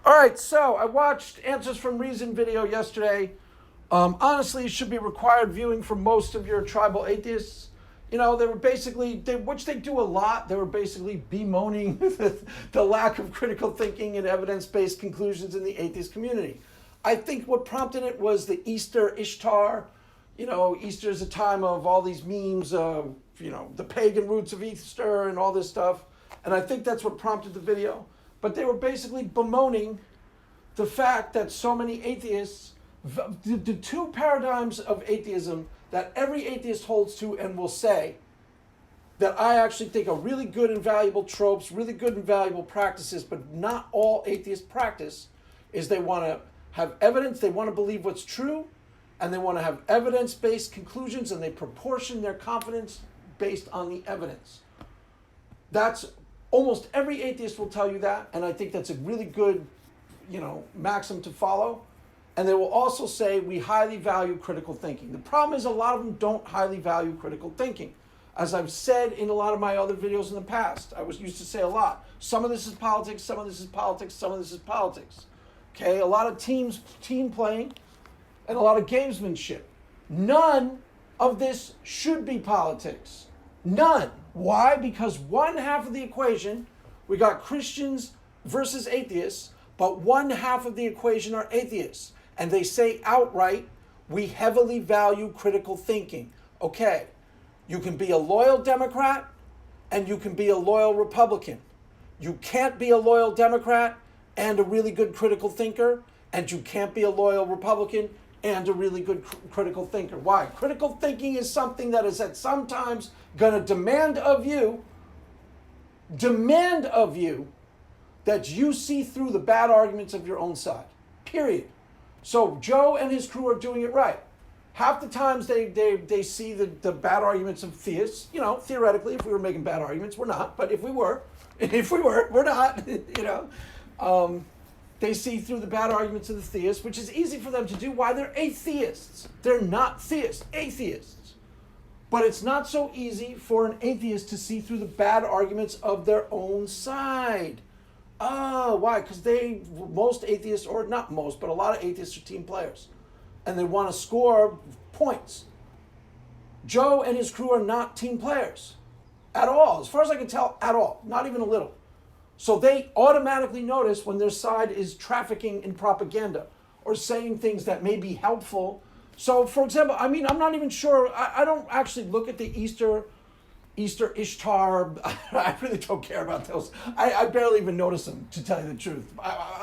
All right, so I watched Answers from Reason video yesterday. Honestly, it should be required viewing for most of your tribal atheists. You know, they were basically, which they do a lot, they were basically bemoaning the lack of critical thinking and evidence-based conclusions in the atheist community. I think what prompted it was the Easter Ishtar. You know, Easter is a time of all these memes, the pagan roots of Easter and all this stuff. And I think that's what prompted the video. But they were basically bemoaning the fact that so many atheists, the two paradigms of atheism that every atheist holds to and will say that I actually think are really good and valuable tropes, really good and valuable practices, but not all atheists practice, is they want to have evidence, they want to believe what's true, and they want to have evidence-based conclusions, and they proportion their confidence based on the evidence. That's almost every atheist will tell you that, and I think that's a really good, maxim to follow. And they will also say we highly value critical thinking. The problem is a lot of them don't highly value critical thinking. As I've said in a lot of my other videos in the past, I used to say a lot. Some of this is politics, some of this is politics, some of this is politics. Okay, a lot of team playing and a lot of gamesmanship. None of this should be politics. None. Why? Because one half of the equation, we got Christians versus atheists, but one half of the equation are atheists. And they say outright, we heavily value critical thinking. Okay, you can be a loyal Democrat and you can be a loyal Republican. You can't be a loyal Democrat and a really good critical thinker, and you can't be a loyal Republican and a really good critical thinker. Why? Critical thinking is something that is at some times going to demand of you that you see through the bad arguments of your own side. Period. So Joe and his crew are doing it right. Half the times they see the bad arguments of theists. Theoretically, if we were making bad arguments, we're not. But if we were, we're not. They see through the bad arguments of the theists, which is easy for them to do. Why? They're atheists. They're not theists, atheists. But it's not so easy for an atheist to see through the bad arguments of their own side. Oh, why? Because most atheists, or not most, but a lot of atheists are team players. And they want to score points. Joe and his crew are not team players at all. As far as I can tell, at all. Not even a little. So they automatically notice when their side is trafficking in propaganda or saying things that may be helpful. So, for example, I'm not even sure. I don't actually look at the Easter Ishtar. I really don't care about those. I barely even notice them, to tell you the truth.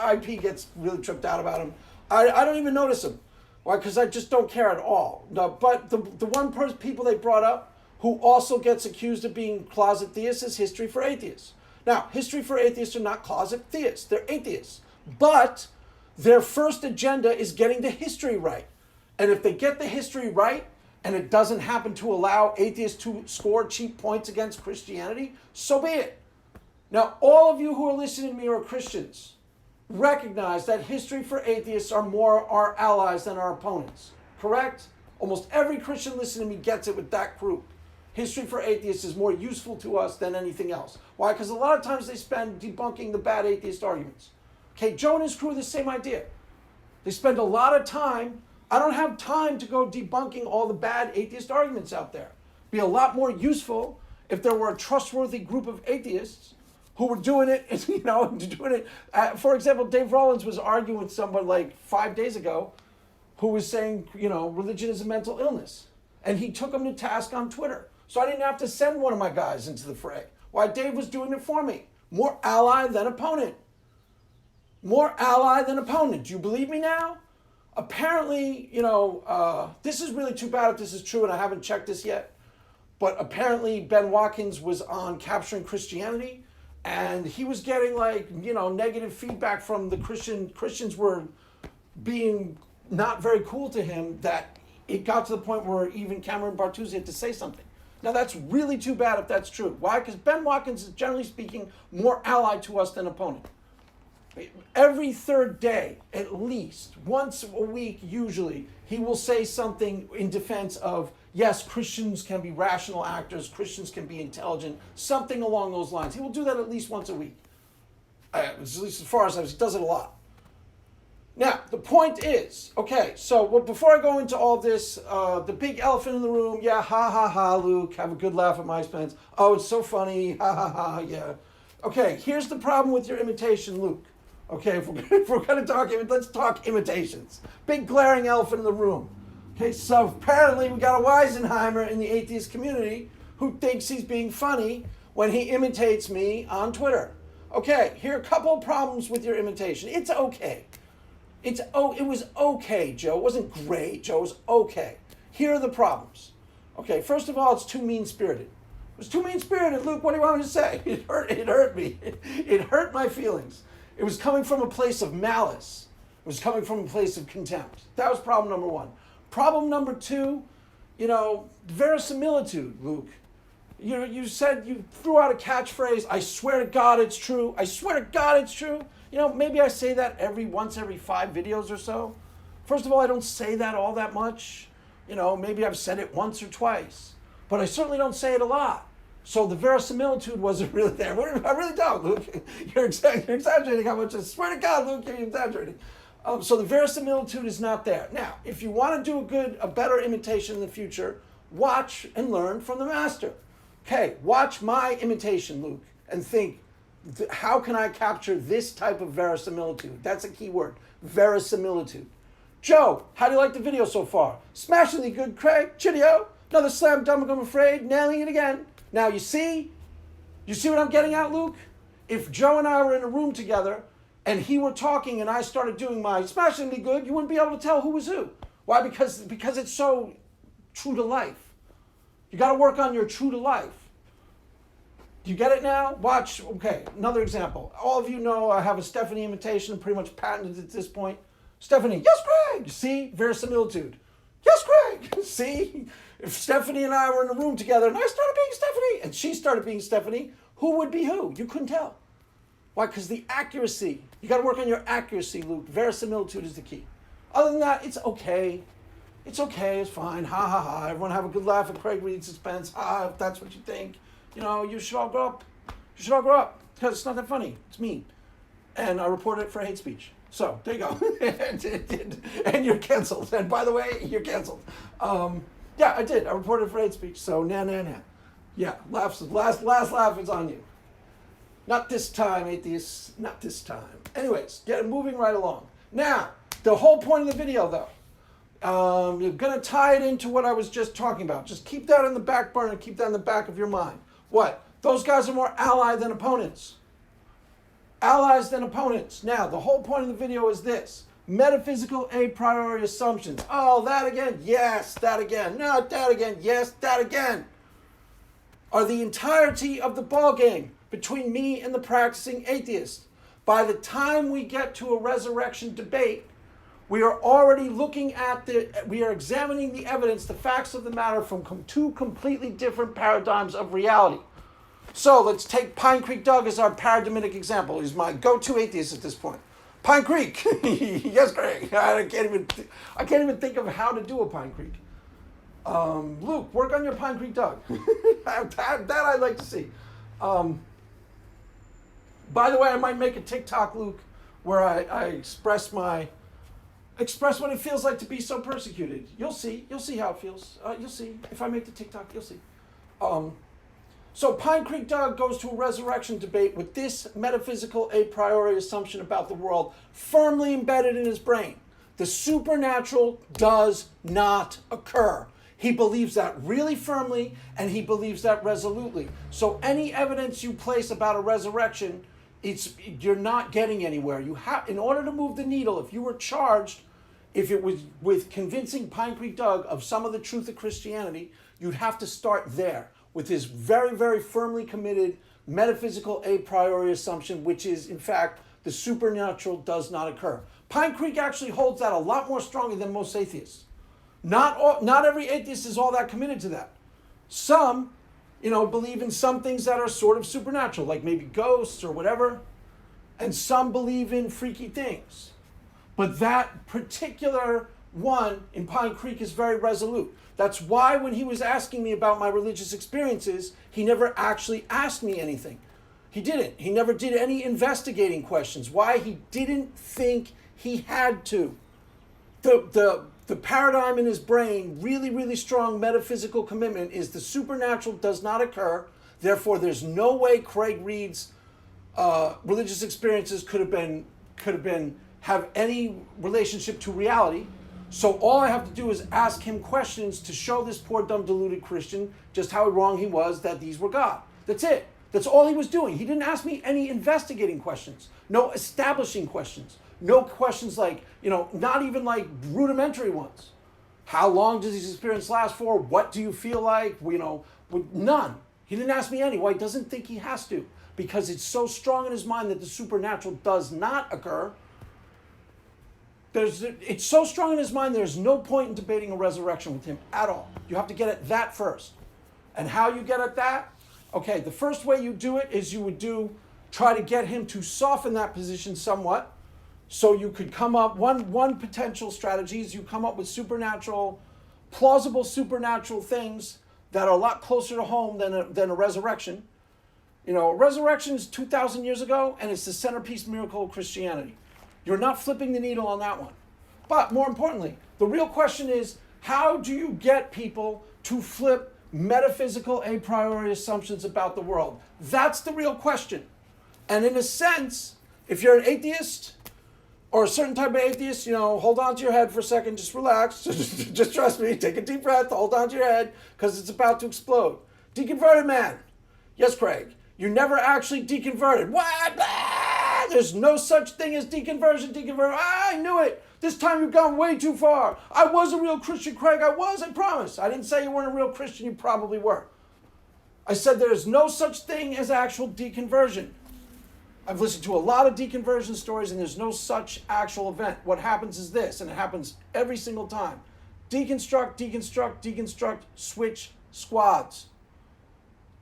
IP gets really tripped out about them. I don't even notice them. Why? Because I just don't care at all. No, but the one people they brought up who also gets accused of being closet theists is History for Atheists. Now, History for Atheists are not closet theists. They're atheists. But their first agenda is getting the history right. And if they get the history right, and it doesn't happen to allow atheists to score cheap points against Christianity, so be it. Now, all of you who are listening to me are Christians. Recognize that History for Atheists are more our allies than our opponents. Correct? Almost every Christian listening to me gets it with that group. History for Atheists is more useful to us than anything else. Why? Because a lot of times they spend debunking the bad atheist arguments. Okay, Joe and his crew, the same idea. They spend a lot of time. I don't have time to go debunking all the bad atheist arguments out there. It'd be a lot more useful if there were a trustworthy group of atheists who were doing it, for example, Dave Rollins was arguing with someone like 5 days ago who was saying, religion is a mental illness. And he took him to task on Twitter. So I didn't have to send one of my guys into the fray. Why? Dave was doing it for me. More ally than opponent. More ally than opponent. Do you believe me now? Apparently, this is really too bad if this is true, and I haven't checked this yet. But apparently Ben Watkins was on Capturing Christianity, and he was getting negative feedback from the Christians were being not very cool to him, that it got to the point where even Cameron Bartuzzi had to say something. Now that's really too bad if that's true. Why? Because Ben Watkins is, generally speaking, more allied to us than opponent. Every third day, at least, once a week usually, he will say something in defense of, yes, Christians can be rational actors, Christians can be intelligent, something along those lines. He will do that at least once a week. At least as far as I know, he does it a lot. Now, the point is, okay, so before I go into all this, the big elephant in the room, yeah, ha, ha, ha, Luke, have a good laugh at my expense. Oh, it's so funny, ha, ha, ha, yeah. Okay, here's the problem with your imitation, Luke. Okay, if we're going to talk, let's talk imitations. Big glaring elephant in the room. Okay, so apparently we got a Weisenheimer in the atheist community who thinks he's being funny when he imitates me on Twitter. Okay, here are a couple of problems with your imitation. It's okay. It was okay, Joe. It wasn't great, Joe. It was okay. Here are the problems. Okay, first of all, it's too mean-spirited. It was too mean-spirited, Luke. What do you want me to say? It hurt me. It hurt my feelings. It was coming from a place of malice. It was coming from a place of contempt. That was problem number one. Problem number two, verisimilitude, Luke. You said, you threw out a catchphrase, I swear to God it's true. I swear to God it's true. Maybe I say that once every 5 videos or so. First of all, I don't say that all that much. Maybe I've said it once or twice. But I certainly don't say it a lot. So the verisimilitude wasn't really there. I really don't, Luke. You're exaggerating how much I swear to God, Luke, you're exaggerating. So the verisimilitude is not there. Now, if you want to do a better imitation in the future, watch and learn from the master. Okay, watch my imitation, Luke, and think, how can I capture this type of verisimilitude? That's a key word, verisimilitude. Joe, how do you like the video so far? Smashingly good, Craig. Chiddio. Another slam dunk, I'm afraid. Nailing it again. Now, you see what I'm getting at, Luke? If Joe and I were in a room together and he were talking and I started doing my smashingly good, you wouldn't be able to tell who was who. Why? Because it's so true to life. You got to work on your true to life. Do you get it now? Watch. Okay, another example. All of you know I have a Stephanie imitation, pretty much patented at this point. Stephanie, yes, Craig. See? Verisimilitude. Yes, Craig. See? If Stephanie and I were in a room together and I started being Stephanie and she started being Stephanie, who would be who? You couldn't tell. Why? Because the accuracy. You got to work on your accuracy, Luke. Verisimilitude is the key. Other than that, it's okay. It's okay. It's fine. Ha, ha, ha. Everyone have a good laugh at Craig reading suspense. Ha, if that's what you think. You should all grow up. You should all grow up because it's not that funny. It's mean. And I reported it for hate speech. So, there you go. And you're canceled. And by the way, you're canceled. Yeah, I did. I reported it for hate speech. So, nah. Yeah, last laugh is on you. Not this time, atheists. Not this time. Anyways, moving right along. Now, the whole point of the video, though, you're going to tie it into what I was just talking about. Just keep that in the back burner. Keep that in the back of your mind. What? Those guys are more ally than opponents. Allies than opponents. Now, the whole point of the video is this. Metaphysical a priori assumptions. Oh, that again? Yes, that again. No, that again. Yes, that again. Are the entirety of the ball game between me and the practicing atheist. By the time we get to a resurrection debate, we are already we are examining the evidence, the facts of the matter from 2 completely different paradigms of reality. So let's take Pine Creek Doug as our paradigmatic example. He's my go-to atheist at this point. Pine Creek. Yes, Greg. I can't even think of how to do a Pine Creek. Luke, work on your Pine Creek Doug. that I'd like to see. By the way, I might make a TikTok, Luke, where I express what it feels like to be so persecuted. You'll see how it feels. You'll see. If I make the TikTok, you'll see. So Pine Creek Doug goes to a resurrection debate with this metaphysical a priori assumption about the world firmly embedded in his brain. The supernatural does not occur. He believes that really firmly, and he believes that resolutely. So any evidence you place about a resurrection, you're not getting anywhere. In order to move the needle, if you were charged, if it was with convincing Pine Creek Doug of some of the truth of Christianity, you'd have to start there with his very, very firmly committed metaphysical a priori assumption, which is, in fact, the supernatural does not occur. Pine Creek actually holds that a lot more strongly than most atheists. Not every atheist is all that committed to that. Some, believe in some things that are sort of supernatural, like maybe ghosts or whatever, and some believe in freaky things. But that particular one in Pine Creek is very resolute. That's why when he was asking me about my religious experiences, he never actually asked me anything. He didn't. He never did any investigating questions. Why? He didn't think He had to. The paradigm in his brain, really, really strong metaphysical commitment, is the supernatural does not occur. Therefore, there's no way Craig Reed's religious experiences could have any relationship to reality. So all I have to do is ask him questions to show this poor, dumb, deluded Christian just how wrong he was that these were God. That's it. That's all he was doing. He didn't ask me any investigating questions, no establishing questions, no questions like, not even like rudimentary ones. How long does these experiences last for? What do you feel like? None. He didn't ask me any. Why? He doesn't think he has to, because it's so strong in his mind that the supernatural does not occur. It's so strong in his mind, there's no point in debating a resurrection with him at all. You have to get at that first. And how you get at that? Okay, the first way you do it is you would try to get him to soften that position somewhat. So you could come up, one potential strategy is you come up with plausible supernatural things that are a lot closer to home than a resurrection. A resurrection is 2,000 years ago, and it's the centerpiece miracle of Christianity. You're not flipping the needle on that one. But more importantly, the real question is, how do you get people to flip metaphysical a priori assumptions about the world? That's the real question. And in a sense, if you're an atheist or a certain type of atheist, hold on to your head for a second, just relax, just trust me, take a deep breath, hold on to your head, because it's about to explode. Deconverted man. Yes, Craig, you never actually deconverted. What? There's no such thing as deconversion. I knew it. This time you've gone way too far. I was a real Christian, Craig. I promise. I didn't say you weren't a real Christian. You probably were. I said there's no such thing as actual deconversion. I've listened to a lot of deconversion stories, and there's no such actual event. What happens is this, and it happens every single time. Deconstruct, switch squads.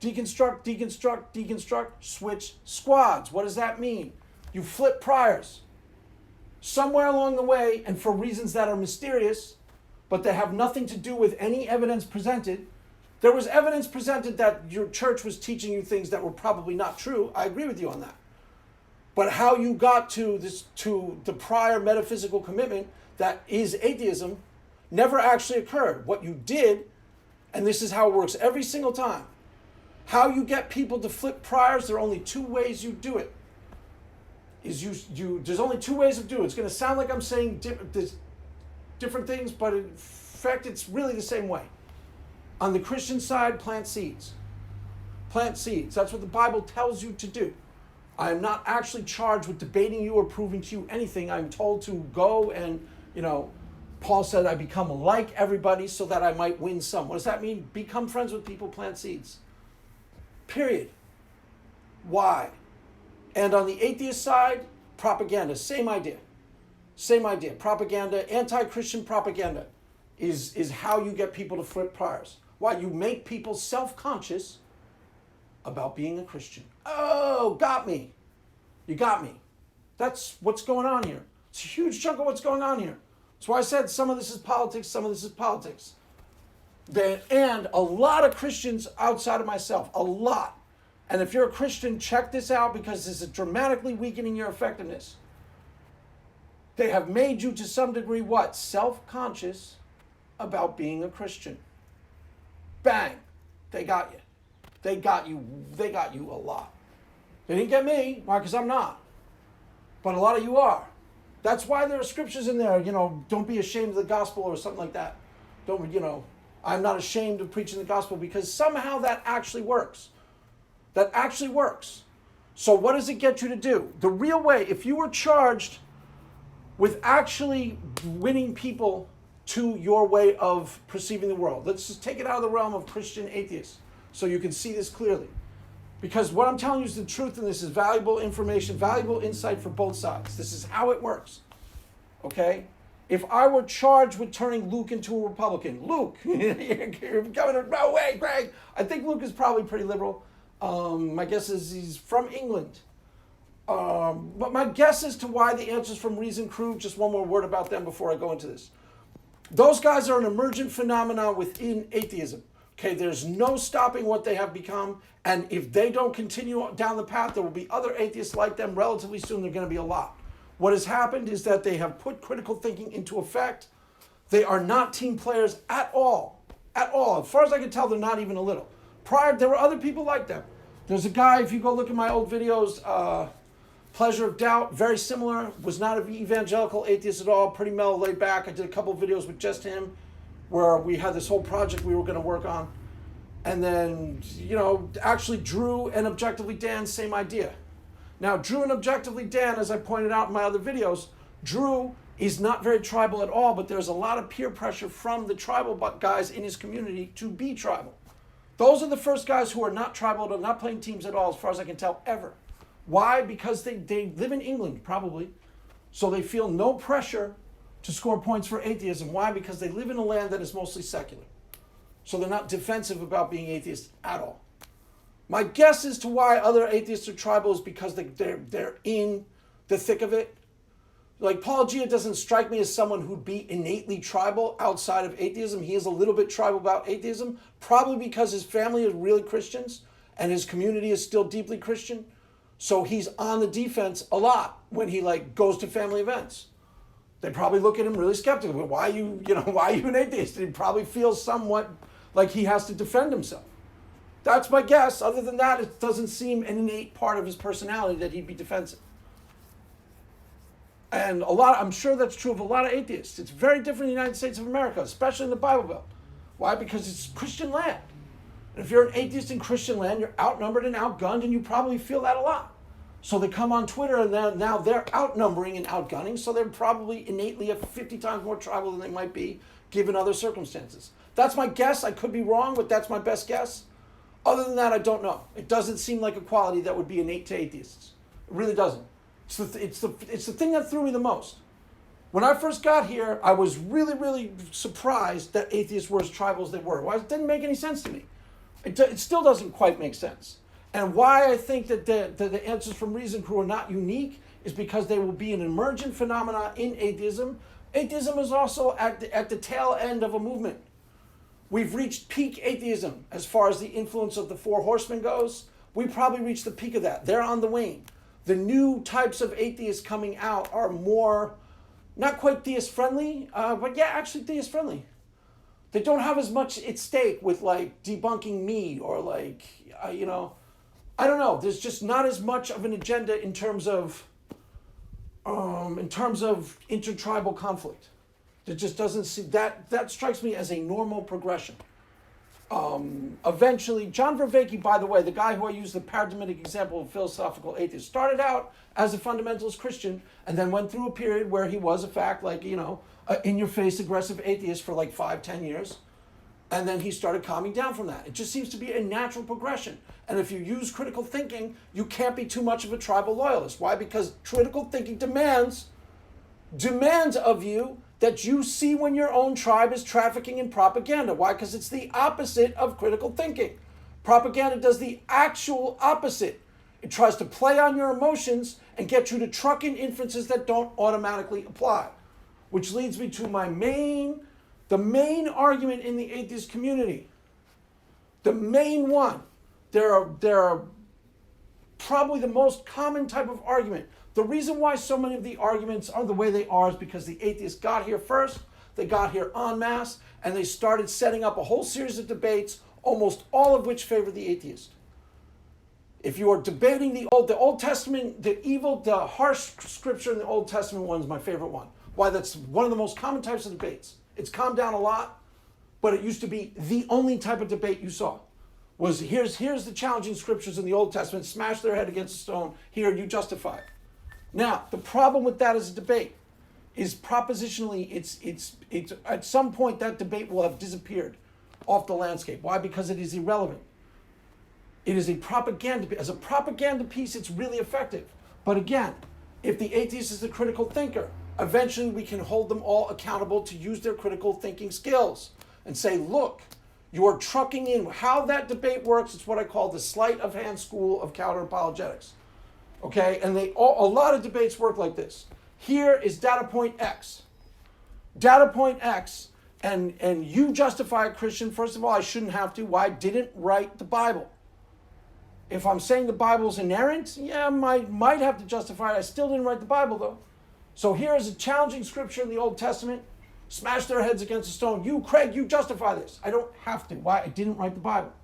Deconstruct, switch squads. What does that mean? You flip priors. Somewhere along the way, and for reasons that are mysterious, but that have nothing to do with any evidence presented, there was evidence presented that your church was teaching you things that were probably not true. I agree with you on that. But how you got to the prior metaphysical commitment that is atheism never actually occurred. What you did, and this is how it works every single time, how you get people to flip priors, there are only two ways you do it. There's only two ways of doing it. It's going to sound like I'm saying different things, but in fact, it's really the same way. On the Christian side, plant seeds. Plant seeds. That's what the Bible tells you to do. I am not actually charged with debating you or proving to you anything. I'm told to go and, Paul said I become like everybody so that I might win some. What does that mean? Become friends with people, plant seeds. Period. Why? And on the atheist side, propaganda, same idea. Propaganda, anti-Christian propaganda is how you get people to flip priors. Why? You make people self-conscious about being a Christian. Oh, got me. You got me. That's what's going on here. It's a huge chunk of what's going on here. That's why I said some of this is politics, some of this is politics. And a lot of Christians outside of myself, a lot. And if you're a Christian, check this out, because this is dramatically weakening your effectiveness. They have made you to some degree what? Self-conscious about being a Christian. Bang. They got you. They got you a lot. They didn't get me. Why? Because I'm not. But a lot of you are. That's why there are scriptures in there, don't be ashamed of the gospel or something like that. I'm not ashamed of preaching the gospel, because somehow that actually works. That actually works. So what does it get you to do? The real way, if you were charged with actually winning people to your way of perceiving the world, let's just take it out of the realm of Christian atheists so you can see this clearly. Because what I'm telling you is the truth, and this is valuable information, valuable insight for both sides. This is how it works. Okay? If I were charged with turning Luke into a Republican, Luke, you're coming, no way, Greg. I think Luke is probably pretty liberal. My guess is he's from England. But my guess as to why the answer's from Reason Crew, just one more word about them before I go into this. Those guys are an emergent phenomenon within atheism. Okay, there's no stopping what they have become. And if they don't continue down the path, there will be other atheists like them relatively soon. There are going to be a lot. What has happened is that they have put critical thinking into effect. They are not team players at all. At all. As far as I can tell, they're not even a little. Prior, there were other people like them. There's a guy, if you go look at my old videos, Pleasure of Doubt, very similar, was not an evangelical atheist at all, pretty mellow, laid back. I did a couple of videos with just him where we had this whole project we were going to work on. And then, actually Drew and Objectively Dan, same idea. Now, Drew and Objectively Dan, as I pointed out in my other videos, Drew is not very tribal at all, but there's a lot of peer pressure from the tribal guys in his community to be tribal. Those are the first guys who are not tribal, not playing teams at all, as far as I can tell, ever. Why? Because they live in England, probably. So they feel no pressure to score points for atheism. Why? Because they live in a land that is mostly secular. So they're not defensive about being atheist at all. My guess as to why other atheists are tribal is because they're in the thick of it. Like Paul Gia doesn't strike me as someone who'd be innately tribal outside of atheism. He is a little bit tribal about atheism, probably because his family is really Christians and his community is still deeply Christian. So he's on the defense a lot when he goes to family events. They probably look at him really skeptically. Why are you an atheist? He probably feels somewhat like he has to defend himself. That's my guess. Other than that, it doesn't seem an innate part of his personality that he'd be defensive. And I'm sure that's true of a lot of atheists. It's very different in the United States of America, especially in the Bible Belt. Why? Because it's Christian land. And if you're an atheist in Christian land, you're outnumbered and outgunned, and you probably feel that a lot. So they come on Twitter, and now they're outnumbering and outgunning, so they're probably innately 50 times more tribal than they might be, given other circumstances. That's my guess. I could be wrong, but that's my best guess. Other than that, I don't know. It doesn't seem like a quality that would be innate to atheists. It really doesn't. It's the thing that threw me the most. When I first got here, I was really, really surprised that atheists were as tribal as they were. Why? It didn't make any sense to me. It still doesn't quite make sense. And why I think that the Answers from Reason crew are not unique is because they will be an emergent phenomena in atheism. Atheism is also at the tail end of a movement. We've reached peak atheism as far as the influence of the Four Horsemen goes. We probably reached the peak of that. They're on the wane. The new types of atheists coming out are more, not quite theist-friendly, but yeah, actually theist-friendly. They don't have as much at stake with debunking me or I don't know. There's just not as much of an agenda in terms of intertribal conflict. It just doesn't see that strikes me as a normal progression. Eventually, John Vervaeke, by the way, the guy who I use the paradigmatic example of philosophical atheist, started out as a fundamentalist Christian and then went through a period where he was, in-your-face aggressive atheist for 5-10 years. And then he started calming down from that. It just seems to be a natural progression. And if you use critical thinking, you can't be too much of a tribal loyalist. Why? Because critical thinking demands of you that you see when your own tribe is trafficking in propaganda. Why? Because it's the opposite of critical thinking. Propaganda does the actual opposite. It tries to play on your emotions and get you to truck in inferences that don't automatically apply. Which leads me to the main argument in the atheist community. The main one. There are probably the most common type of argument. The reason why so many of the arguments are the way they are is because the atheists got here first, they got here en masse, and they started setting up a whole series of debates, almost all of which favor the atheist. If you are debating the Old Testament, the harsh scripture in the Old Testament one is my favorite one. Why? That's one of the most common types of debates. It's calmed down a lot, but it used to be the only type of debate you saw. Was here's the challenging scriptures in the Old Testament, smash their head against a stone, here you justify it. Now, the problem with that as a debate is propositionally, it's at some point that debate will have disappeared off the landscape. Why? Because it is irrelevant. It is a propaganda. As a propaganda piece, it's really effective. But again, if the atheist is a critical thinker, eventually we can hold them all accountable to use their critical thinking skills and say, look, you're trucking in. How that debate works, it's what I call the sleight of hand school of counter-apologetics. Okay, and a lot of debates work like this. Here is data point X. Data point X, and you justify a Christian. First of all, I shouldn't have to. Why? I didn't write the Bible. If I'm saying the Bible's inerrant, yeah, I might have to justify it. I still didn't write the Bible, though. So here is a challenging scripture in the Old Testament. Smash their heads against a stone. You, Craig, you justify this. I don't have to. Why? I didn't write the Bible.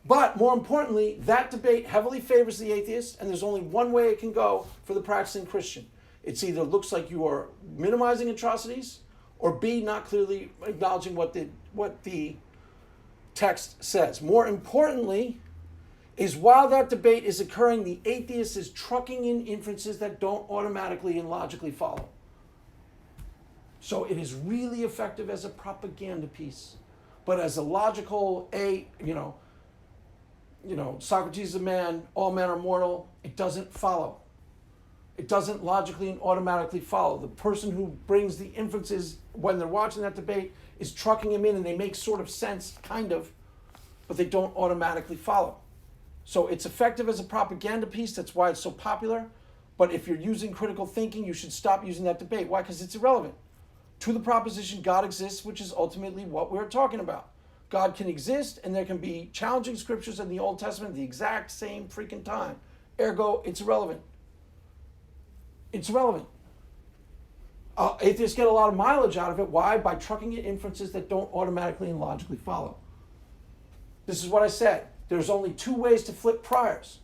But more importantly, that debate heavily favors the atheist, and there's only one way it can go for the practicing Christian. It's either looks like you are minimizing atrocities, or B, not clearly acknowledging what the text says. More importantly, is while that debate is occurring, the atheist is trucking in inferences that don't automatically and logically follow. So it is really effective as a propaganda piece, but as a logical, Socrates is a man, all men are mortal, it doesn't follow. It doesn't logically and automatically follow. The person who brings the inferences when they're watching that debate is trucking them in, and they make sort of sense, kind of, but they don't automatically follow. So it's effective as a propaganda piece. That's why it's so popular. But if you're using critical thinking, you should stop using that debate. Why? Because it's irrelevant to the proposition God exists, which is ultimately what we're talking about. God can exist, and there can be challenging scriptures in the Old Testament at the exact same freaking time. Ergo, it's irrelevant. It's irrelevant. Atheists get a lot of mileage out of it. Why? By trucking in inferences that don't automatically and logically follow. This is what I said. There's only two ways to flip priors.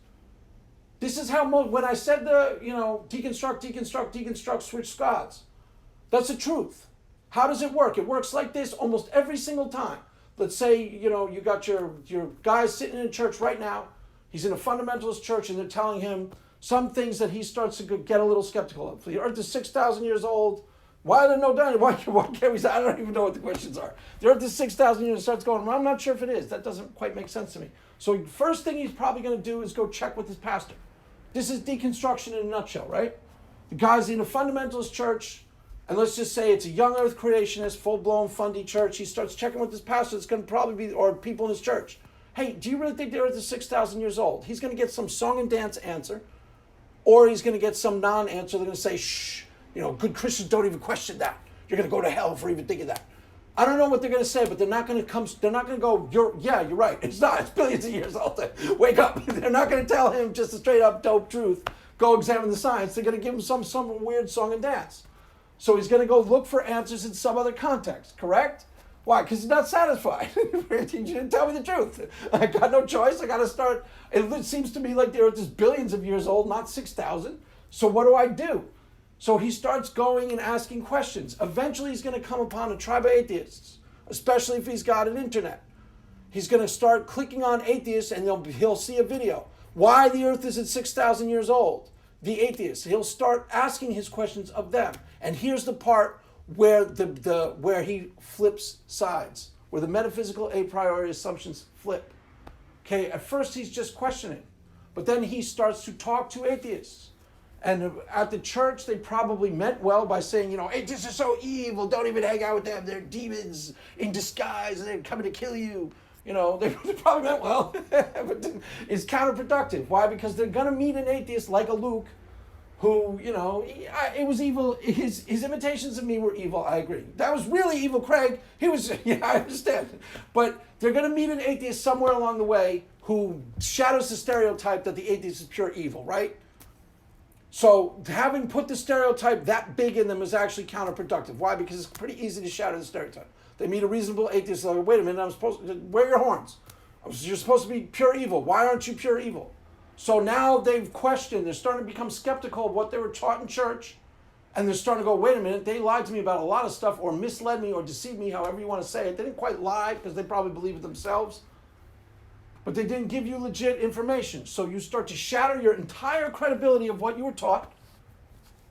This is how when I said deconstruct, switch gods. That's the truth. How does it work? It works like this almost every single time. Let's say, you got your guy sitting in a church right now. He's in a fundamentalist church, and they're telling him some things that he starts to get a little skeptical of. The earth is 6,000 years old. Why are there no dinosaurs? Why can't we say? I don't even know what the questions are. The earth is 6,000 years, starts going, well, I'm not sure if it is. That doesn't quite make sense to me. So first thing he's probably going to do is go check with his pastor. This is deconstruction in a nutshell, right? The guy's in a fundamentalist church, and let's just say it's a young earth creationist, full-blown fundy church. He starts checking with his pastor. It's going to probably be, or people in his church. Hey, do you really think the earth is 6,000 years old? He's going to get some song and dance answer, or he's going to get some non-answer. They're going to say, shh, good Christians don't even question that. You're going to go to hell for even thinking that. I don't know what they're going to say, but they're not going to go, you're right. It's not. It's billions of years old. Wake up. They're not going to tell him just a straight up dope truth. Go examine the science. They're going to give him some weird song and dance. So he's going to go look for answers in some other context, correct? Why? Because he's not satisfied. You didn't tell me the truth. I got no choice. I got to start. It seems to me like the earth is billions of years old, not 6,000. So what do I do? So he starts going and asking questions. Eventually he's going to come upon a tribe of atheists, especially if he's got an internet. He's going to start clicking on atheists, and he'll see a video. Why the earth isn't 6,000 years old? The atheists. He'll start asking his questions of them. And here's the part where where he flips sides, where the metaphysical a priori assumptions flip. Okay, at first he's just questioning, but then he starts to talk to atheists. And at the church, they probably meant well by saying, atheists are so evil, don't even hang out with them. They're demons in disguise, and they're coming to kill you. They probably meant well, but it's counterproductive. Why? Because they're going to meet an atheist like a Luke, who, it was evil. His imitations of me were evil, I agree. That was really evil, Craig. He was, I understand. But they're going to meet an atheist somewhere along the way who shadows the stereotype that the atheist is pure evil, right? So having put the stereotype that big in them is actually counterproductive. Why? Because it's pretty easy to shatter the stereotype. They meet a reasonable atheist, like, wait a minute, I'm supposed to wear your horns. You're supposed to be pure evil. Why aren't you pure evil? So now they've questioned, they're starting to become skeptical of what they were taught in church, and they're starting to go, wait a minute, they lied to me about a lot of stuff, or misled me, or deceived me, however you want to say it. They didn't quite lie, because they probably believe it themselves, but they didn't give you legit information. So you start to shatter your entire credibility of what you were taught,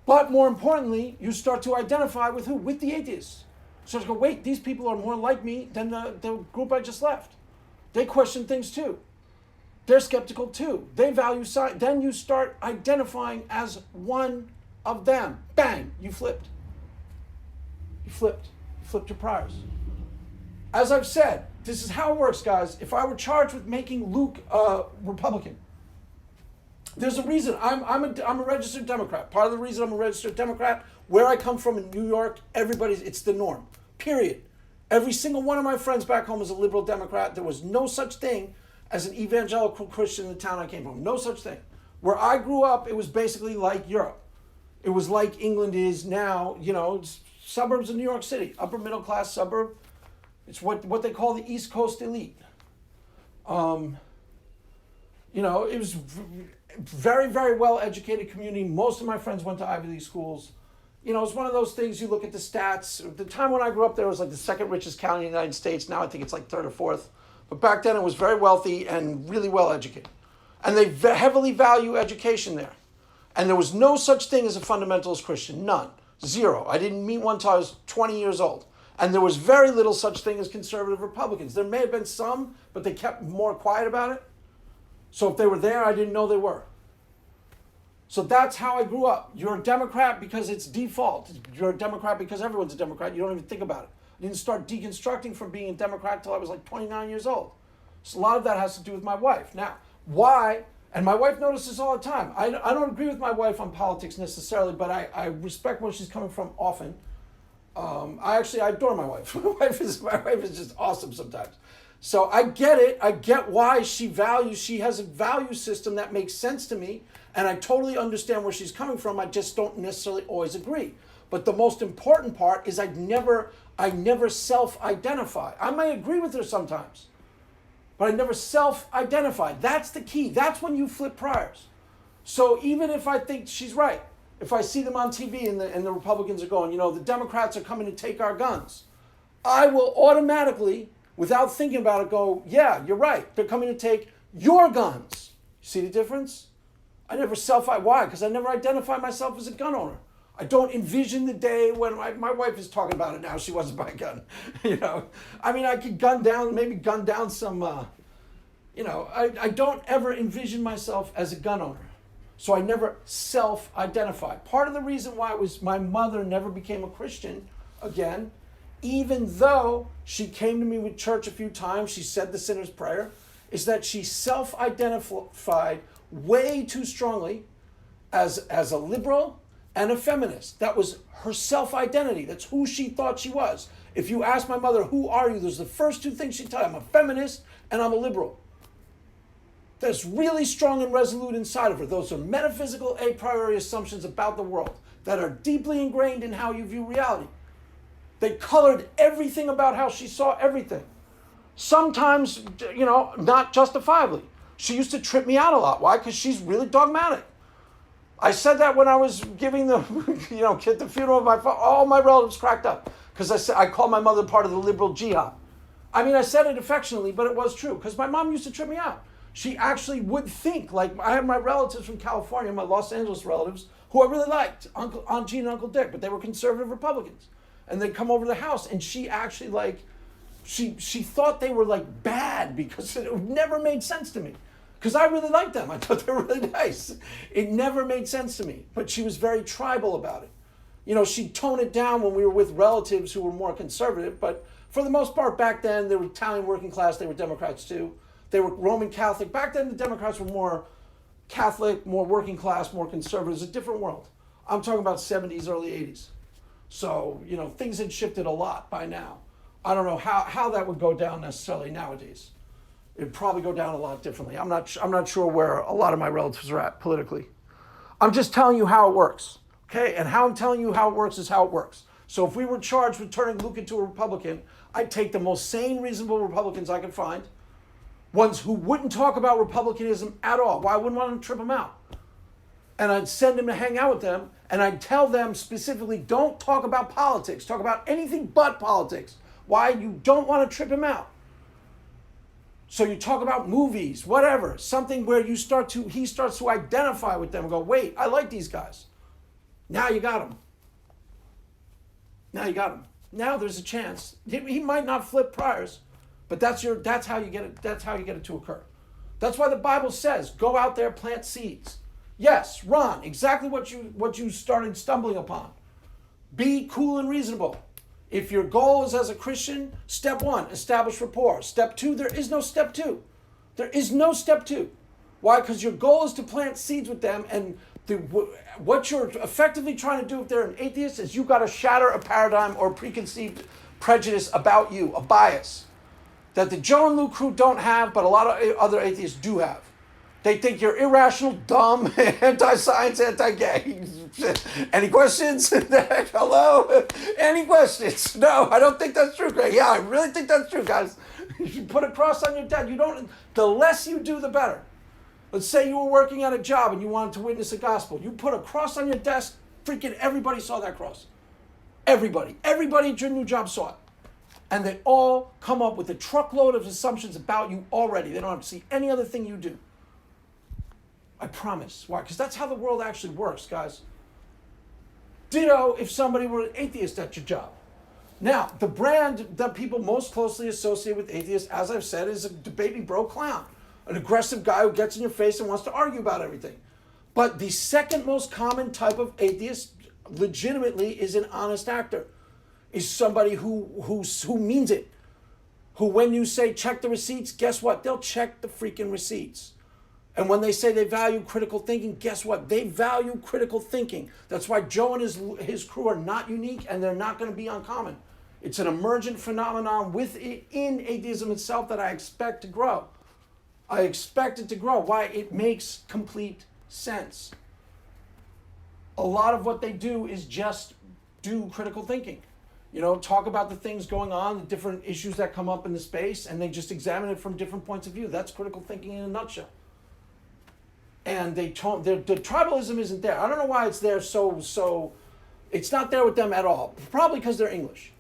but more importantly, you start to identify with who? With the atheists. So to go, wait, these people are more like me than the group I just left. They question things too. They're skeptical too. They value science. Then you start identifying as one of them. Bang, you flipped. You flipped. You flipped your priors. As I've said, this is how it works, guys. If I were charged with making Luke a Republican, there's a reason. I'm a registered Democrat. Part of the reason I'm a registered Democrat, where I come from in New York, it's the norm. Period. Every single one of my friends back home is a liberal Democrat. There was no such thing as an evangelical Christian in the town I came from. No such thing. Where I grew up, it was basically like Europe. It was like England is now, it's suburbs of New York City, upper middle class suburb. It's what they call the East Coast elite. It was very, very well educated community. Most of my friends went to Ivy League schools. It's one of those things, you look at the stats. The time when I grew up there was like the second richest county in the United States. Now I think it's like third or fourth. But back then it was very wealthy and really well educated. And they heavily value education there. And there was no such thing as a fundamentalist Christian. None. Zero. I didn't meet one until I was 20 years old. And there was very little such thing as conservative Republicans. There may have been some, but they kept more quiet about it. So if they were there, I didn't know they were. So that's how I grew up. You're a Democrat because it's default. You're a Democrat because everyone's a Democrat. You don't even think about it. I didn't start deconstructing from being a Democrat until I was like 29 years old. So a lot of that has to do with my wife. Now, why? And my wife notices all the time. I don't agree with my wife on politics necessarily, but I respect where she's coming from often. I adore my wife. My wife is just awesome sometimes. So I get it. I get why she has a value system that makes sense to me. And I totally understand where she's coming from. I just don't necessarily always agree. But the most important part is I never self-identify. I may agree with her sometimes, but I never self-identify. That's the key. That's when you flip priors. So even if I think she's right, if I see them on TV and the Republicans are going, the Democrats are coming to take our guns, I will automatically, without thinking about it, go, yeah, you're right. They're coming to take your guns. See the difference? I never why? Because I never identify myself as a gun owner. I don't envision the day when my wife is talking about it now. She wants to buy a gun. I could gun down some, I don't ever envision myself as a gun owner. So I never self-identify. Part of the reason why was my mother never became a Christian again, even though she came to me with church a few times, she said the sinner's prayer, is that she self-identified way too strongly as a liberal and a feminist. That was her self-identity. That's who she thought she was. If you ask my mother, who are you? Those are the first two things she'd tell you. I'm a feminist and I'm a liberal. That's really strong and resolute inside of her. Those are metaphysical a priori assumptions about the world that are deeply ingrained in how you view reality. They colored everything about how she saw everything. Sometimes, not justifiably. She used to trip me out a lot. Why? Because she's really dogmatic. I said that when I was giving the funeral of my father. All my relatives cracked up because I called my mother part of the liberal jihad. I said it affectionately, but it was true because my mom used to trip me out. She actually would think, like I have my relatives from California, my Los Angeles relatives, who I really liked, Aunt Jean and Uncle Dick, but they were conservative Republicans. And they'd come over to the house and she actually she thought they were bad because it never made sense to me. Because I really liked them. I thought they were really nice. It never made sense to me. But she was very tribal about it. She'd tone it down when we were with relatives who were more conservative. But for the most part, back then, they were Italian working class. They were Democrats too. They were Roman Catholic. Back then, the Democrats were more Catholic, more working class, more conservative. It's a different world. I'm talking about 70s, early 80s. So, things had shifted a lot by now. I don't know how that would go down necessarily nowadays. It'd probably go down a lot differently. I'm not sure where a lot of my relatives are at politically. I'm just telling you how it works, okay? And how I'm telling you how it works is how it works. So if we were charged with turning Luke into a Republican, I'd take the most sane, reasonable Republicans I could find, ones who wouldn't talk about Republicanism at all. Why? I wouldn't want to trip them out. And I'd send them to hang out with them, and I'd tell them specifically, don't talk about politics. Talk about anything but politics. Why? You don't want to trip him out. So you talk about movies, whatever, something where he starts to identify with them and go, wait, I like these guys. Now you got him. Now there's a chance. He might not flip priors, but that's how you get it. That's how you get it to occur. That's why the Bible says, go out there, plant seeds. Yes, Ron, exactly what you started stumbling upon. Be cool and reasonable. If your goal is as a Christian, step 1, establish rapport. Step 2, there is no step 2. There is no step 2. Why? Because your goal is to plant seeds with them, and what you're effectively trying to do if they're an atheist is you got to shatter a paradigm or preconceived prejudice about you, a bias that the Joe and Lou crew don't have, but a lot of other atheists do have. They think you're irrational, dumb, anti-science, anti-gay. Any questions? Hello? Any questions? No, I don't think that's true, Greg. Yeah, I really think that's true, guys. You should put a cross on your desk. The less you do, the better. Let's say you were working at a job and you wanted to witness the gospel. You put a cross on your desk, freaking everybody saw that cross. Everybody at your new job saw it. And they all come up with a truckload of assumptions about you already. They don't have to see any other thing you do. I promise. Why? Because that's how the world actually works, guys. Ditto if somebody were an atheist at your job. Now, the brand that people most closely associate with atheists, as I've said, is a debating bro clown. An aggressive guy who gets in your face and wants to argue about everything. But the second most common type of atheist, legitimately, is an honest actor. Is somebody who means it. Who, when you say check the receipts, guess what? They'll check the freaking receipts. And when they say they value critical thinking, guess what? They value critical thinking. That's why Joe and his crew are not unique, and they're not going to be uncommon. It's an emergent phenomenon within atheism itself that I expect to grow. I expect it to grow. Why? It makes complete sense. A lot of what they do is just do critical thinking. Talk about the things going on, the different issues that come up in the space, and they just examine it from different points of view. That's critical thinking in a nutshell. And the tribalism isn't there. I don't know why it's there so it's not there with them at all. Probably because they're English.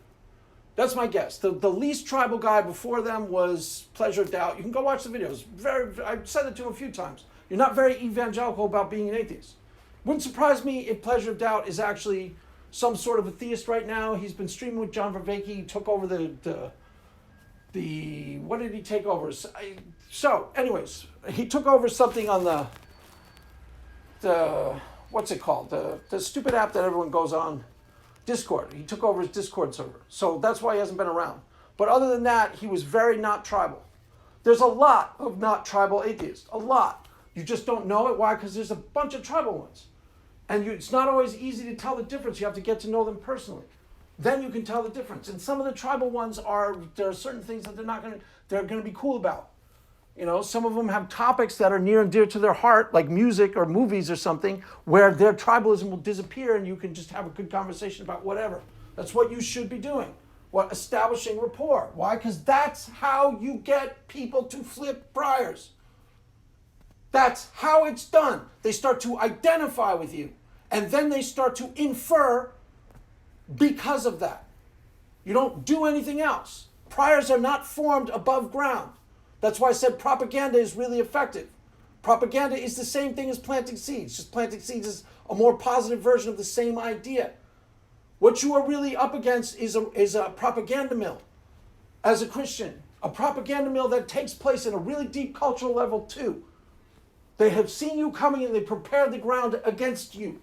That's my guess. The least tribal guy before them was Pleasure of Doubt. You can go watch the videos. I've said it to him a few times. You're not very evangelical about being an atheist. Wouldn't surprise me if Pleasure of Doubt is actually some sort of a theist right now. He's been streaming with John Vervaeke. He took over the what did he take over? So, anyways, he took over something on the what's it called? The stupid app that everyone goes on, Discord. He took over his Discord server. So that's why he hasn't been around. But other than that, he was very not tribal. There's a lot of not tribal atheists. A lot. You just don't know it. Why? Because there's a bunch of tribal ones. And it's not always easy to tell the difference. You have to get to know them personally. Then you can tell the difference. And some of the tribal ones there are certain things that they're going to be cool about. Some of them have topics that are near and dear to their heart, like music or movies or something, where their tribalism will disappear and you can just have a good conversation about whatever. That's what you should be doing. Establishing rapport. Why? Because that's how you get people to flip briars. That's how it's done. They start to identify with you, and then they start to infer because of that. You don't do anything else. Priors are not formed above ground. That's why I said propaganda is really effective. Propaganda is the same thing as planting seeds. Just planting seeds is a more positive version of the same idea. What you are really up against is a propaganda mill. As a Christian, a propaganda mill that takes place at a really deep cultural level too. They have seen you coming and they prepare the ground against you.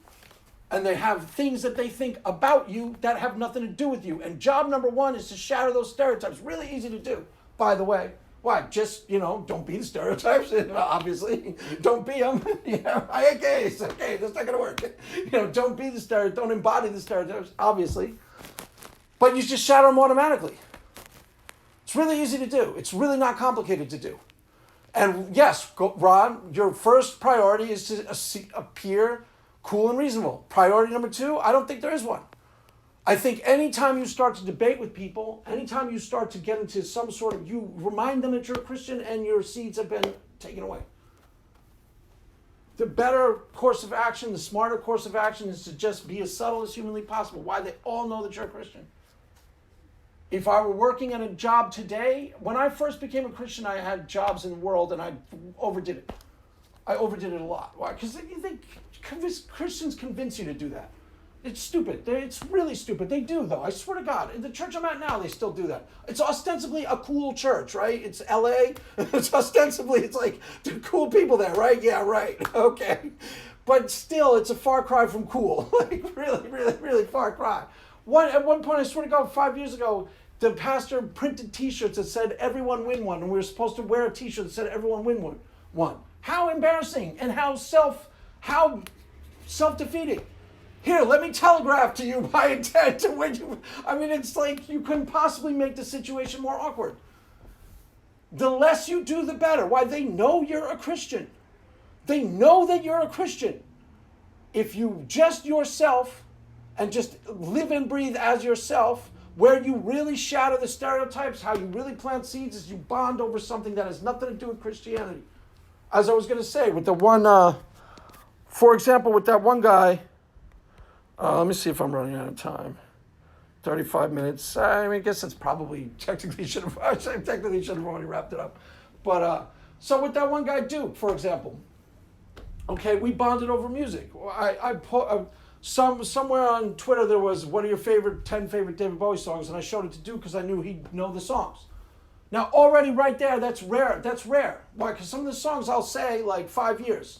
And they have things that they think about you that have nothing to do with you. And job number one is to shatter those stereotypes. Really easy to do, by the way. Why? Just, don't be the stereotypes, obviously. Don't be them. Okay, that's not going to work. Don't be the stereotype. Don't embody the stereotypes, obviously. But you just shatter them automatically. It's really easy to do. It's really not complicated to do. And yes, Ron, your first priority is to appear cool and reasonable. Priority number 2, I don't think there is one. I think anytime you start to debate with people, anytime you start to get into some sort of, you remind them that you're a Christian and your seeds have been taken away. The better course of action, the smarter course of action is to just be as subtle as humanly possible. Why? They all know that you're a Christian. If I were working at a job today, when I first became a Christian, I had jobs in the world and I overdid it. I overdid it a lot. Why? Because Christians convince you to do that. It's stupid. It's really stupid. They do, though. I swear to God. In the church I'm at now, they still do that. It's ostensibly a cool church, right? It's LA. It's like the cool people there, right? Yeah, right. Okay. But still, it's a far cry from cool. Like, really, really, really far cry. At one point, I swear to God, 5 years ago, the pastor printed T-shirts that said, "Everyone win one," and we were supposed to wear a T-shirt that said, "Everyone win one." How embarrassing and how self-defeating. Here, let me telegraph to you my intent to win you. I mean, it's like you couldn't possibly make the situation more awkward. The less you do, the better. Why? They know you're a Christian. They know that you're a Christian. If you just yourself and just live and breathe as yourself, where you really shatter the stereotypes, how you really plant seeds is you bond over something that has nothing to do with Christianity. As I was going to say, with the one, for example, with that one guy, let me see if I'm running out of time. 35 minutes. I guess that's probably technically should have already wrapped it up. But so with that one guy, Duke, for example, okay, we bonded over music. I put somewhere on Twitter there was what are your 10 favorite David Bowie songs, and I showed it to Duke because I knew he'd know the songs. Now already right there, that's rare. That's rare. Why? Because some of the songs I'll say like 5 years.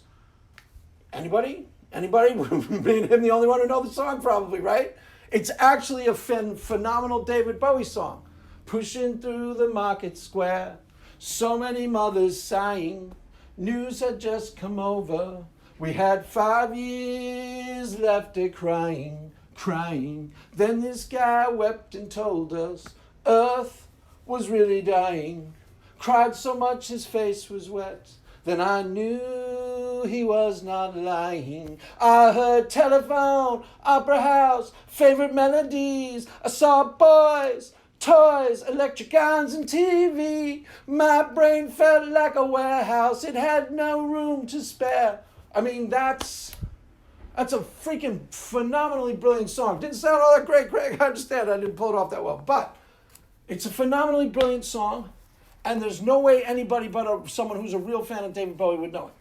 Anybody? Me and him the only one who know the song probably, right? It's actually a phenomenal David Bowie song. Pushing through the market square, so many mothers sighing. News had just come over. We had 5 years left of crying. Then this guy wept and told us Earth was really dying. Cried so much his face was wet. Then I knew he was not lying. I heard telephone, opera house, favorite melodies. I saw boys, toys, electric irons and TV. My brain felt like a warehouse. It had no room to spare. I mean, that's a freaking phenomenally brilliant song. Didn't sound all that great, Greg. I understand. I didn't pull it off that well. But it's a phenomenally brilliant song. And there's no way anybody but someone who's a real fan of David Bowie would know it.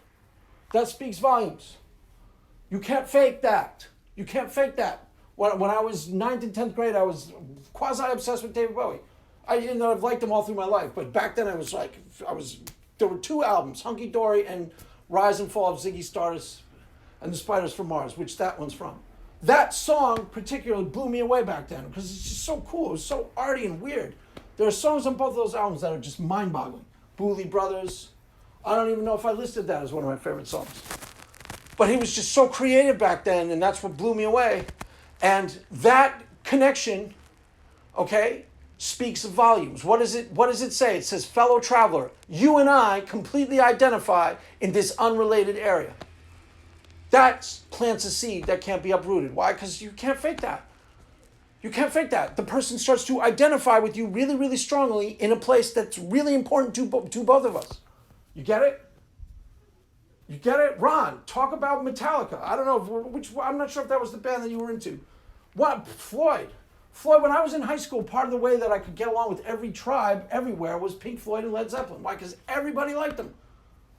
That speaks volumes. You can't fake that. You can't fake that. When I was 9th and 10th grade, I was quasi-obsessed with David Bowie. I've liked him all through my life, but back then there were 2 albums, Hunky Dory and Rise and Fall of Ziggy Stardust and the Spiders from Mars, which that one's from. That song particularly blew me away back then because it's just so cool. It was so arty and weird. There are songs on both of those albums that are just mind-boggling. Booley Brothers. I don't even know if I listed that as one of my favorite songs. But he was just so creative back then, and that's what blew me away. And that connection, okay, speaks volumes. What does it say? It says, fellow traveler, you and I completely identify in this unrelated area. That plants a seed that can't be uprooted. Why? Because you can't fake that. You can't fake that. The person starts to identify with you really, really strongly in a place that's really important to both of us. You get it? You get it? Ron, talk about Metallica. I don't know, I'm not sure if that was the band that you were into. What? Floyd. Floyd, when I was in high school, part of the way that I could get along with every tribe everywhere was Pink Floyd and Led Zeppelin. Why? Because everybody liked them.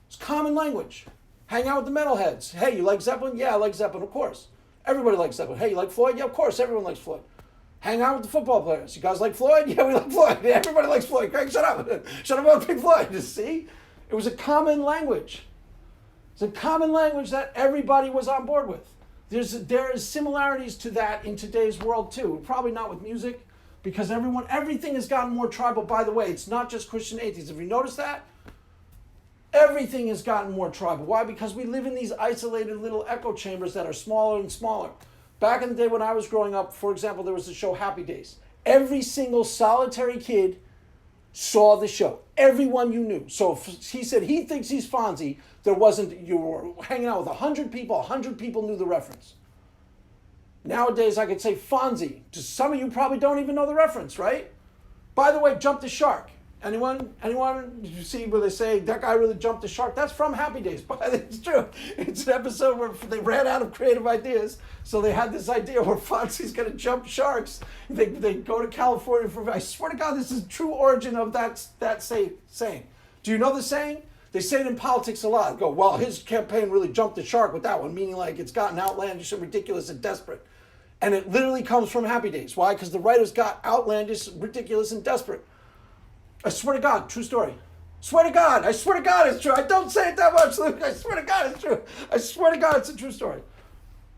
It's common language. Hang out with the metalheads. Hey, you like Zeppelin? Yeah, I like Zeppelin, of course. Everybody likes Zeppelin. Hey, you like Floyd? Yeah, of course, everyone likes Floyd. Hang out with the football players. You guys like Floyd? Yeah, we like Floyd. Yeah, everybody likes Floyd. Craig, shut up. Shut up about Pink Floyd. You see? It was a common language. It's a common language that everybody was on board with. There is similarities to that in today's world too. Probably not with music, because everything has gotten more tribal. By the way, it's not just Christian atheists. Have you noticed that? Everything has gotten more tribal. Why? Because we live in these isolated little echo chambers that are smaller and smaller. Back in the day when I was growing up, for example, there was the show Happy Days. Every single solitary kid saw the show. Everyone you knew. So if he said he thinks he's Fonzie, you were hanging out with 100 people, 100 people knew the reference. Nowadays, I could say Fonzie. Some of you probably don't even know the reference, right? By the way, Jump the Shark. Anyone? Did you see where they say, that guy really jumped the shark? That's from Happy Days, but it's true. It's an episode where they ran out of creative ideas, so they had this idea where Fonzie's going to jump sharks. They go to California I swear to God, this is the true origin of that saying. Do you know the saying? They say it in politics a lot. Go, well, his campaign really jumped the shark with that one, meaning like it's gotten outlandish and ridiculous and desperate. And it literally comes from Happy Days. Why? Because the writers got outlandish, ridiculous, and desperate. I swear to God, true story. I swear to God it's true. I don't say it that much, Luke. I swear to God it's true. I swear to God it's a true story.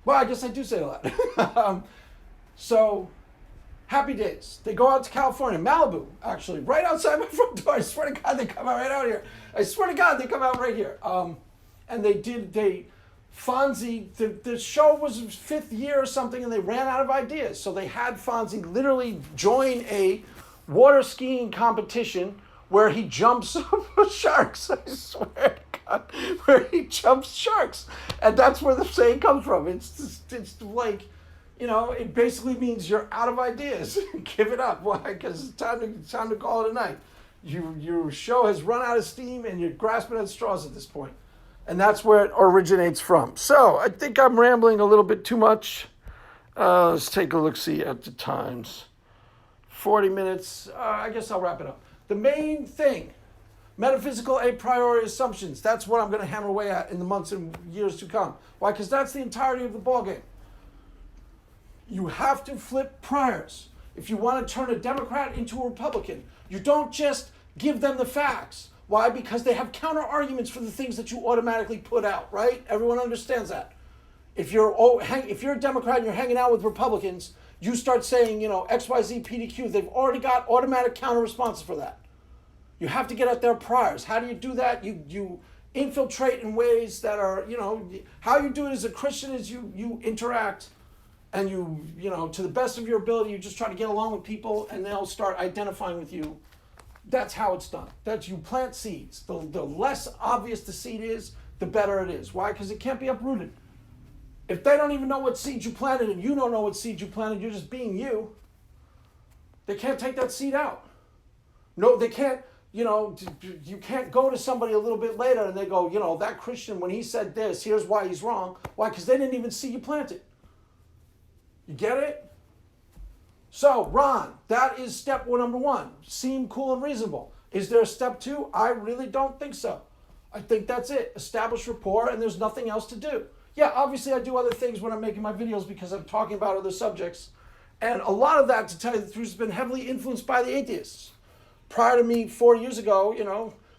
Well, I guess I do say a lot. So, Happy Days. They go out to California, Malibu, actually, right outside my front door. I swear to God they come out right out here. I swear to God they come out right here. And Fonzie, the show was 5th year or something, and they ran out of ideas. So they had Fonzie literally join a water skiing competition where he jumps over sharks. I swear to where he jumps sharks. And that's where the saying comes from. It's like, it basically means you're out of ideas. Give it up. Why? Because it's time to call it a night. Your show has run out of steam and you're grasping at straws at this point. And that's where it originates from. So I think I'm rambling a little bit too much. Let's take a look-see at the times. 40 minutes. I guess I'll wrap it up. The main thing, metaphysical a priori assumptions. That's what I'm going to hammer away at in the months and years to come. Why? Because that's the entirety of the ballgame. You have to flip priors. If you want to turn a Democrat into a Republican, you don't just give them the facts. Why? Because they have counter arguments for the things that you automatically put out, right? Everyone understands that. If you're a Democrat and you're hanging out with Republicans, you start saying, XYZ, PDQ, they've already got automatic counter responses for that. You have to get at their priors. How do you do that? You infiltrate in ways that are, how you do it as a Christian is you interact and to the best of your ability, you just try to get along with people and they'll start identifying with you. That's how it's done. That's you plant seeds. The less obvious the seed is, the better it is. Why? Because it can't be uprooted. If they don't even know what seed you planted and you don't know what seed you planted, you're just being you. They can't take that seed out. No, they can't, you can't go to somebody a little bit later and they go, that Christian, when he said this, here's why he's wrong. Why? Because they didn't even see you plant it. You get it? So, Ron, that is step number one. Seem cool and reasonable. Is there a step two? I really don't think so. I think that's it. Establish rapport and there's nothing else to do. Yeah, obviously I do other things when I'm making my videos because I'm talking about other subjects. And a lot of that, to tell you the truth, has been heavily influenced by the atheists. Prior to me 4 years ago,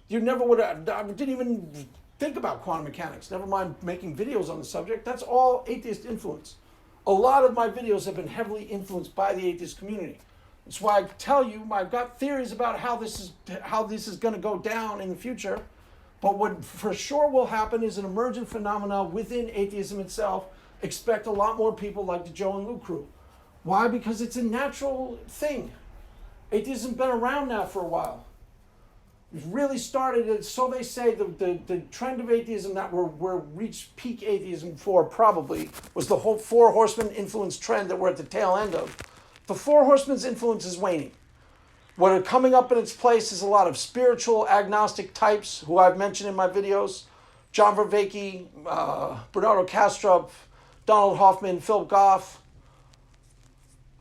you never would have, I didn't even think about quantum mechanics. Never mind making videos on the subject. That's all atheist influence. A lot of my videos have been heavily influenced by the atheist community. That's why I tell you, I've got theories about how this is going to go down in the future. But what for sure will happen is an emergent phenomena within atheism itself. Expect a lot more people like the Joe and Lou crew. Why? Because it's a natural thing. Atheism's been around now for a while. It really started, so they say, the trend of atheism that we're reached peak atheism for probably was the whole Four Horsemen influence trend that we're at the tail end of. The Four Horsemen's influence is waning. What are coming up in its place is a lot of spiritual agnostic types who I've mentioned in my videos. John Vervaeke, Bernardo Kastrup, Donald Hoffman, Philip Goff.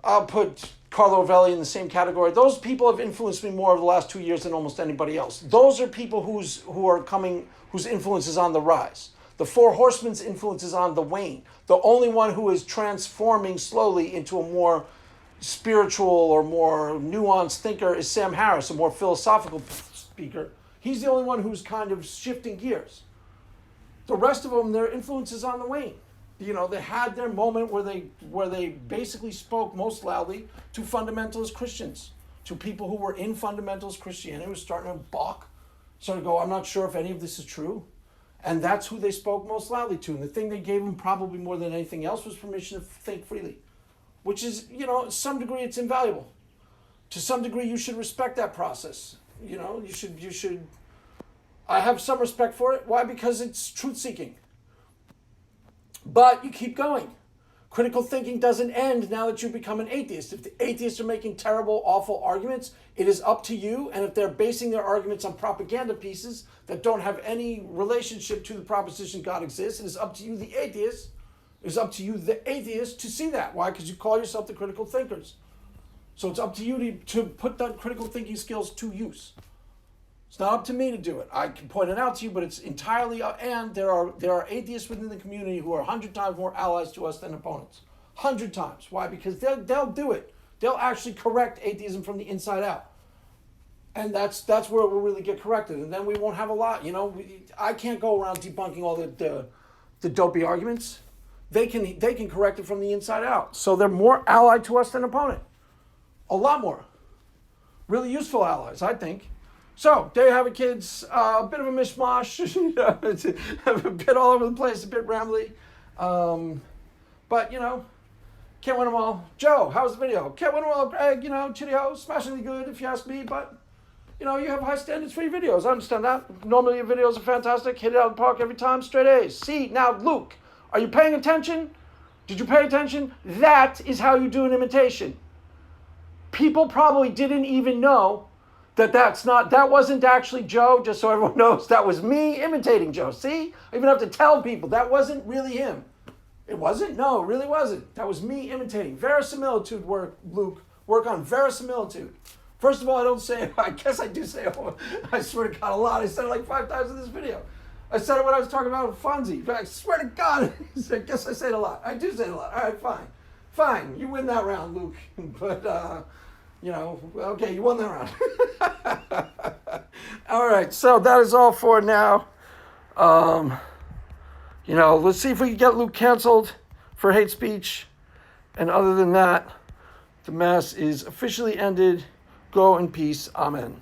I'll put Carlo Rovelli in the same category. Those people have influenced me more over the last 2 years than almost anybody else. Those are people whose influence is on the rise. The Four Horsemen's influence is on the wane. The only one who is transforming slowly into a more spiritual or more nuanced thinker is Sam Harris, a more philosophical speaker. He's the only one who's kind of shifting gears. The rest of them, their influence is on the wane. They had their moment where they basically spoke most loudly to fundamentalist Christians, to people who were in fundamentalist Christianity, who were starting to balk, starting to go, I'm not sure if any of this is true. And that's who they spoke most loudly to. And the thing they gave them probably more than anything else was permission to think freely, which is, to some degree it's invaluable. To some degree you should respect that process. You should, I have some respect for it. Why? Because it's truth-seeking. But you keep going. Critical thinking doesn't end now that you become an atheist. If the atheists are making terrible, awful arguments, it is up to you. And if they're basing their arguments on propaganda pieces that don't have any relationship to the proposition God exists, it is up to you, the atheist. It is up to you, the atheist, to see that. Why? Because you call yourself the critical thinkers. So it's up to you to put that critical thinking skills to use. It's not up to me to do it. I can point it out to you, but it's entirely, and there are atheists within the community who are 100 times more allies to us than opponents. 100 times. Why? Because they'll do it. They'll actually correct atheism from the inside out. And that's where it will really get corrected. And then we won't have a lot. I can't go around debunking all the dopey arguments. They can correct it from the inside out. So they're more allied to us than opponent. A lot more. Really useful allies, I think. So, there you have it, kids. A bit of a mishmash. It's a bit all over the place, a bit rambly. But, can't win them all. Joe, how was the video? Can't win them all. Greg, chitty-ho, smashingly good if you ask me. But you know, you have high standards for your videos. I understand that. Normally your videos are fantastic. Hit it out of the park every time. Straight A's. See, now, Luke, are you paying attention? Did you pay attention? That is how you do an imitation. People probably didn't even know that wasn't actually Joe, just so everyone knows. That was me imitating Joe. See? I even have to tell people that wasn't really him. It wasn't? No, it really wasn't. That was me imitating. Verisimilitude work, Luke. Work on verisimilitude. First of all, I guess I do say, I swear to God, a lot. I said it like 5 times in this video. I said it when I was talking about Fonzie. I swear to God, I guess I say it a lot. I do say it a lot. All right, fine. Fine, you win that round, Luke. But, you know, okay, you won that round. All right, so that is all for now. You know, let's see if we can get Luke canceled for hate speech. And other than that, the Mass is officially ended. Go in peace. Amen.